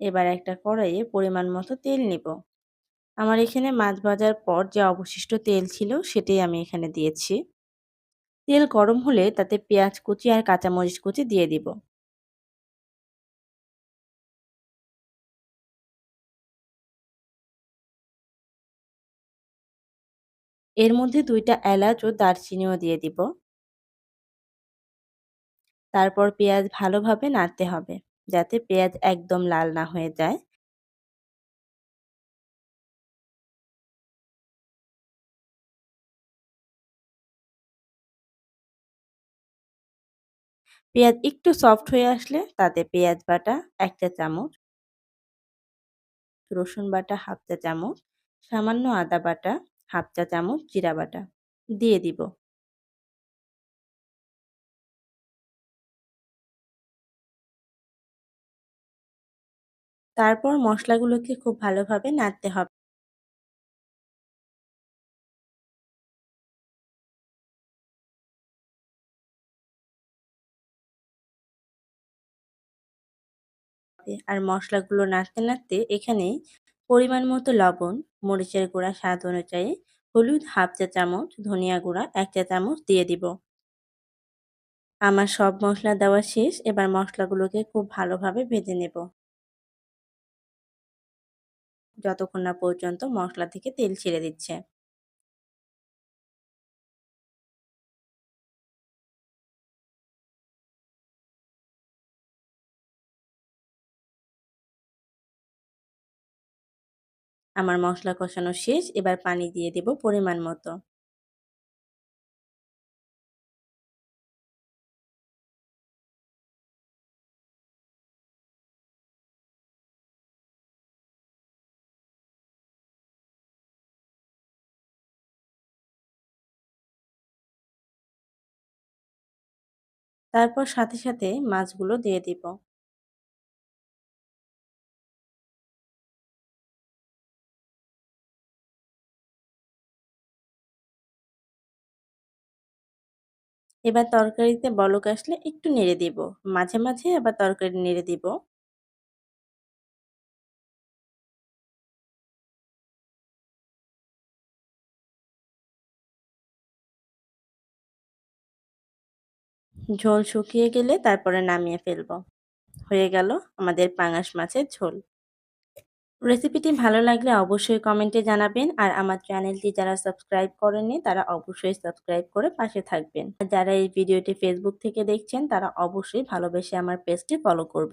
এবার একটা কড়াইয়ে পরিমাণ মতো তেল নিব। আমার এখানে মাছ ভাজার পর যে অবশিষ্ট তেল ছিল সেটাই আমি এখানে দিয়েছি। তেল গরম হলে তাতে পেঁয়াজ কুচি আর কাঁচামরিচ কুচি দিয়ে দিব। এর মধ্যে ২টা এলাচ ও দারচিনিও দিয়ে দিব। তারপর পেঁয়াজ ভালোভাবে নাড়তে হবে, যাতে পেঁয়াজ একদম লাল না হয়ে যায়। পেঁয়াজ একটু সফট হয়ে আসলে তাতে পেঁয়াজ বাটা ১ চা চামচ, রসুন বাটা ১/২ চা চামচ, সামান্য আদা বাটা ১/২ চা চামচ, জিরা বাটা দিয়ে দিব। তারপর মশলাগুলোকে খুব ভালোভাবে নাড়তে হবে। আর মশলাগুলো নাড়তে নাড়তে এখানে পরিমাণ মতো লবণ, মরিচের গুঁড়া স্বাদ অনুযায়ী, হলুদ ১/২ চা চামচ, ধনিয়া গুঁড়া ১ চা চামচ দিয়ে দিব। আমার সব মসলা দেওয়া শেষ। এবার মসলাগুলোকে খুব ভালোভাবে ভেজে নেব, যতক্ষণ না পর্যন্ত মসলা থেকে তেল ছেড়ে দিচ্ছে। আমার মসলা কষানো শেষ। এবার পানি দিয়ে দেব পরিমাণ মতো। তারপর সাথে সাথে মাছগুলো দিয়ে দিব। এবার তরকারিতে বলক আসলে একটু নেড়ে দিব। মাঝে মাঝে আবার তরকারি নেড়ে দিব। ঝোল শুকিয়ে গেলে তারপরে নামিয়ে ফেলবো। হয়ে গেল আমাদের পাঙাশ মাছের ঝোল। রেসিপিটি ভালো লাগলে অবশ্যই কমেন্টে জানাবেন আর আমার চ্যানেলটি যারা সাবস্ক্রাইব করেননি তারা অবশ্যই সাবস্ক্রাইব করে পাশে থাকবেন। আর যারা এই ভিডিওটি ফেসবুক থেকে দেখছেন তারা অবশ্যই ভালোবেসে আমার পেজটি ফলো করবেন।